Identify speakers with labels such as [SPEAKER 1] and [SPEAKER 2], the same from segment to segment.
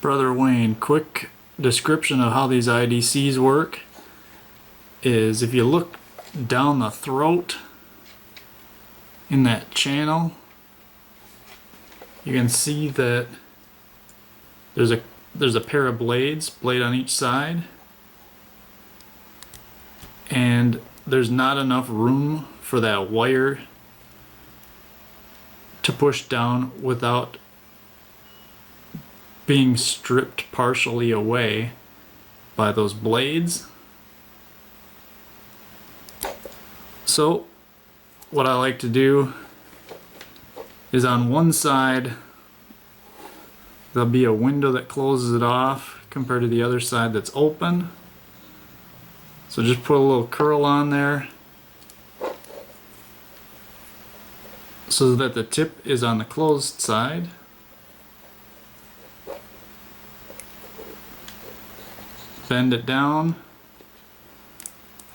[SPEAKER 1] Brother Wayne, quick description of how these IDCs work is if you look down the throat in that channel, you can see that there's a pair of blades, blade on each side, and there's not enough room for that wire to push down without being stripped partially away by those blades. So what I like to do is on one side there'll be a window that closes it off compared to the other side that's open. So just put a little curl on there so that the tip is on the closed side. Bend it down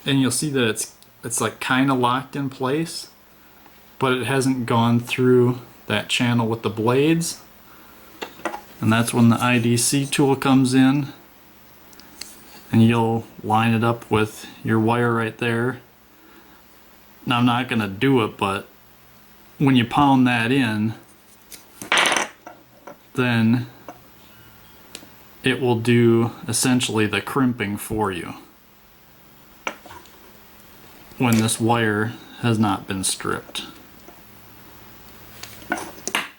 [SPEAKER 1] and you'll see that it's like kind of locked in place, but it hasn't gone through that channel with the blades, and that's when the IDC tool comes in, and you'll line it up with your wire right there. Now I'm not gonna do it, but when you pound that in, then it will do essentially the crimping for you when this wire has not been stripped.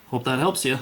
[SPEAKER 1] Hope that helps you.